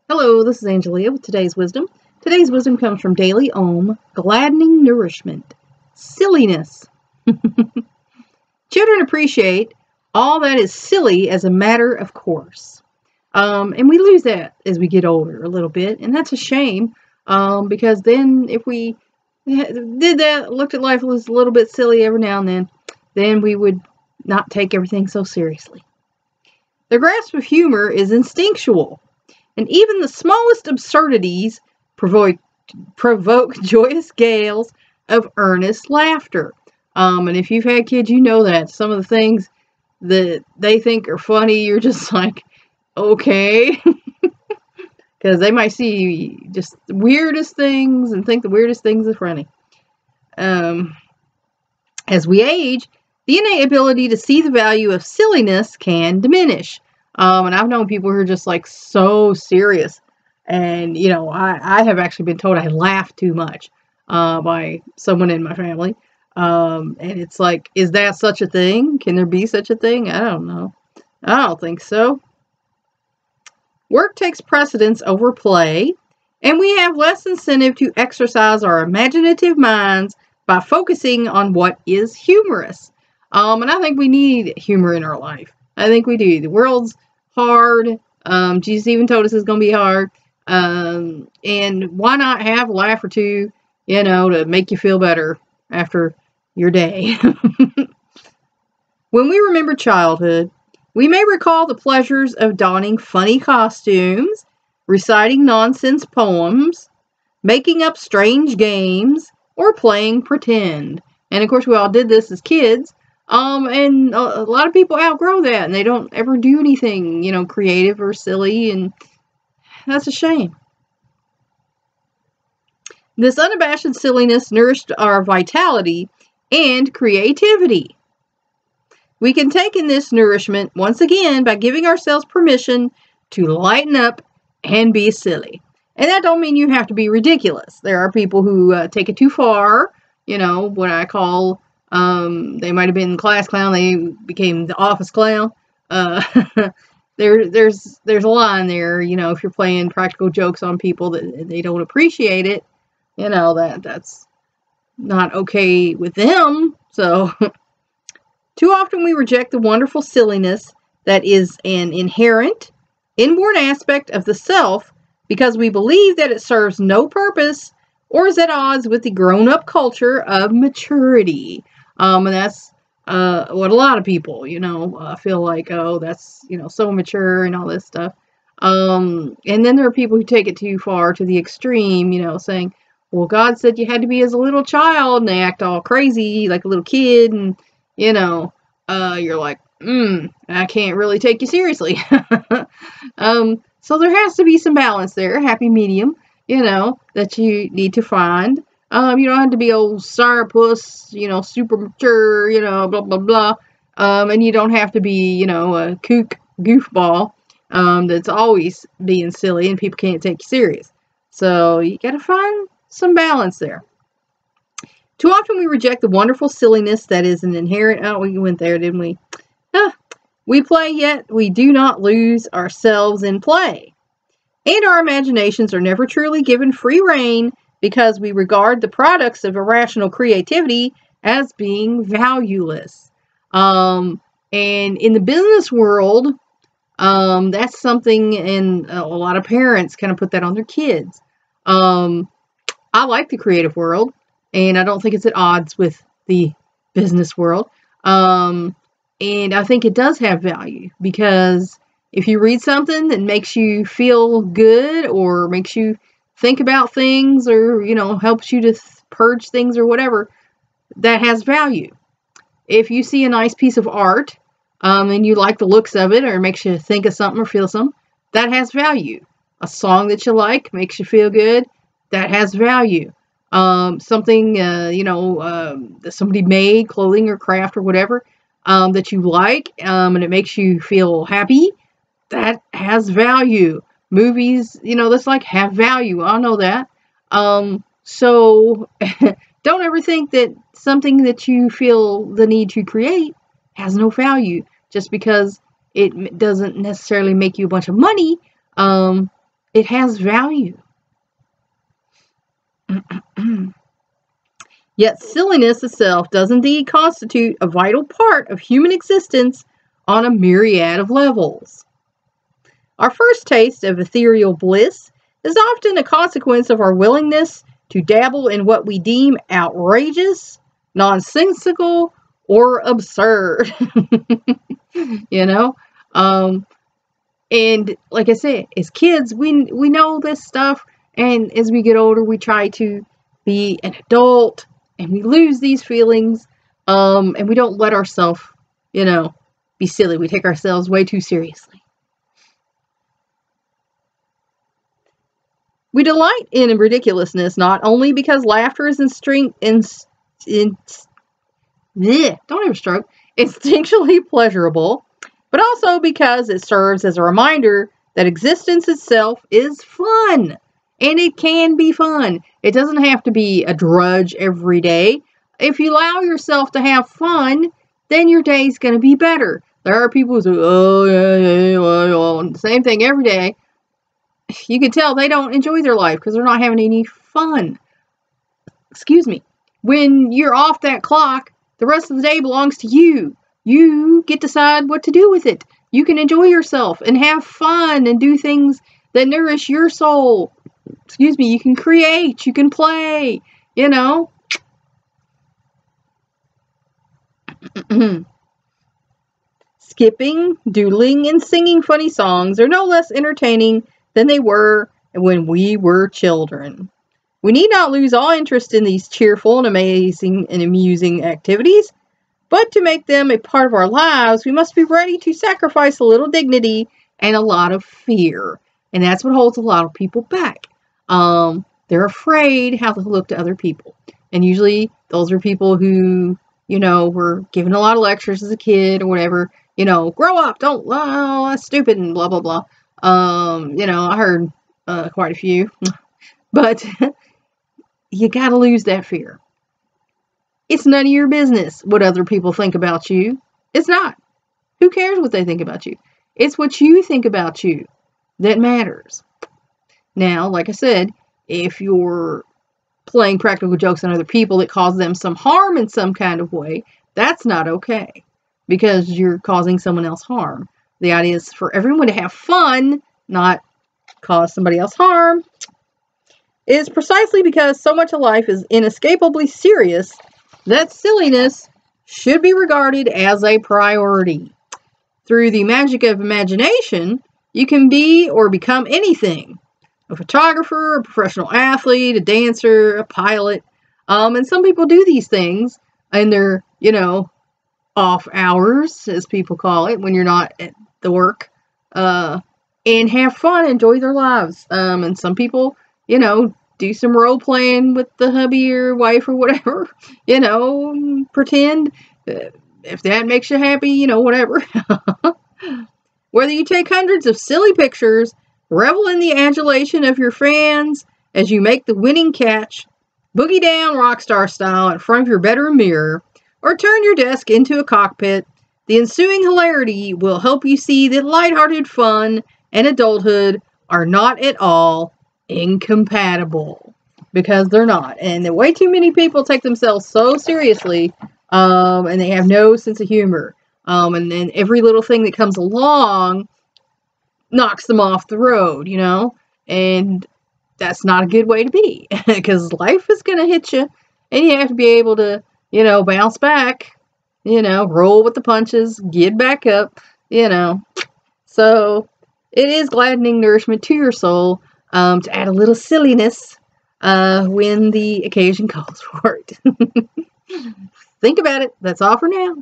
Hello, this is Angelia with today's wisdom. Today's wisdom comes from Daily Ohm, Gladdening Nourishment. Silliness. Children appreciate all that is silly as a matter of course. And we lose that as we get older a little bit, and that's a shame, because then if we did that, looked at life as a little bit silly every now and then we would not take everything so seriously. The grasp of humor is instinctual. And even the smallest absurdities provoke joyous gales of earnest laughter. And if you've had kids, you know that. Some of the things that they think are funny, you're just like, okay. Because they might see just the weirdest things and think the weirdest things are funny. As we age, the innate ability to see the value of silliness can diminish. And I've known people who are just like so serious. And, you know, I have actually been told I laugh too much by someone in my family. And it's like, is that such a thing? Can there be such a thing? I don't know. I don't think so. Work takes precedence over play, and we have less incentive to exercise our imaginative minds by focusing on what is humorous. And I think we need humor in our life. I think we do. The world's hard. Jesus even told us it's going to be hard. And why not have a laugh or two, you know, to make you feel better after your day. When we remember childhood, we may recall the pleasures of donning funny costumes, reciting nonsense poems, making up strange games, or playing pretend. And of course, we all did this as kids. And a lot of people outgrow that, and they don't ever do anything, you know, creative or silly, and that's a shame. This unabashed silliness nourished our vitality and creativity. We can take in this nourishment once again by giving ourselves permission to lighten up and be silly. And that don't mean you have to be ridiculous. There are people who take it too far, you know, what I call they might have been class clown, they became the office clown. There's a line there, you know, if you're playing practical jokes on people that they don't appreciate it, you know, that's not okay with them. So too often we reject the wonderful silliness that is an inherent, inborn aspect of the self because we believe that it serves no purpose or is at odds with the grown-up culture of maturity. And that's what a lot of people, you know, feel like, oh, that's, you know, so mature and all this stuff. And then there are people who take it too far to the extreme, you know, saying, well, God said you had to be as a little child, and they act all crazy like a little kid, and, you know, you're like, I can't really take you seriously. So there has to be some balance there, a happy medium, you know, that you need to find. You don't have to be old sourpuss, you know, super mature, you know, blah, blah, blah. And you don't have to be, you know, a kook goofball that's always being silly and people can't take you serious. So you got to find some balance there. Too often we reject the wonderful silliness that is an inherent... Oh, we went there, didn't we? We play, yet we do not lose ourselves in play. And our imaginations are never truly given free rein because we regard the products of irrational creativity as being valueless. And in the business world, that's something, and a lot of parents kind of put that on their kids. I like the creative world, and I don't think it's at odds with the business world. And I think it does have value, because if you read something that makes you feel good or makes you think about things, or, you know, helps you to purge things or whatever, that has value. If you see a nice piece of art and you like the looks of it, or it makes you think of something or feel something, that has value. A song that you like makes you feel good, that has value. Something, you know, that somebody made, clothing or craft or whatever, that you like, and it makes you feel happy, that has value. Movies, you know, that's like have value. I know that. So don't ever think that something that you feel the need to create has no value just because it doesn't necessarily make you a bunch of money. It has value. Yet silliness itself does indeed constitute a vital part of human existence on a myriad of levels. Our first taste of ethereal bliss is often a consequence of our willingness to dabble in what we deem outrageous, nonsensical, or absurd. You know? And like I said, as kids, we know this stuff, and as we get older, we try to be an adult, and we lose these feelings, and we don't let ourselves, be silly. We take ourselves way too seriously. We delight in ridiculousness not only because laughter is instinctually pleasurable, but also because it serves as a reminder that existence itself is fun. And it can be fun. It doesn't have to be a drudge every day. If you allow yourself to have fun, then your day's going to be better. There are people who say, oh, yeah, same thing every day. You can tell they don't enjoy their life because they're not having any fun. Excuse me. When you're off that clock, the rest of the day belongs to you. You get to decide what to do with it. You can enjoy yourself and have fun and do things that nourish your soul. Excuse me, you can create, you can play, Skipping, doodling, and singing funny songs are no less entertaining than they were when we were children. We need not lose all interest in these cheerful and amazing and amusing activities, but to make them a part of our lives, we must be ready to sacrifice a little dignity and a lot of fear. And that's what holds a lot of people back. They're afraid how to look to other people. And usually those are people who, were given a lot of lectures as a kid or whatever. Grow up, don't, that's stupid and blah, blah, blah. I heard quite a few. But you got to lose that fear. It's none of your business what other people think about you. It's not. Who cares what they think about you? It's what you think about you that matters. Now, like I said, if you're playing practical jokes on other people that cause them some harm in some kind of way, that's not okay because you're causing someone else harm. The idea is for everyone to have fun, not cause somebody else harm. It is precisely because so much of life is inescapably serious that silliness should be regarded as a priority. Through the magic of imagination, you can be or become anything. A photographer, a professional athlete, a dancer, a pilot. And some people do these things in their, off hours, as people call it, when you're not at the work, and have fun, enjoy their lives. And some people, do some role playing with the hubby or wife or whatever, pretend if that makes you happy, whatever. Whether you take hundreds of silly pictures, revel in the adulation of your fans as you make the winning catch, boogie down rock star style in front of your bedroom mirror, or turn your desk into a cockpit, the ensuing hilarity will help you see that lighthearted fun and adulthood are not at all incompatible. Because they're not. And way too many people take themselves so seriously, and they have no sense of humor. And then every little thing that comes along knocks them off the road, and that's not a good way to be, because life is going to hit you, and you have to be able to, bounce back, roll with the punches, get back up, so it is gladdening nourishment to your soul, to add a little silliness, when the occasion calls for it. Think about it. That's all for now.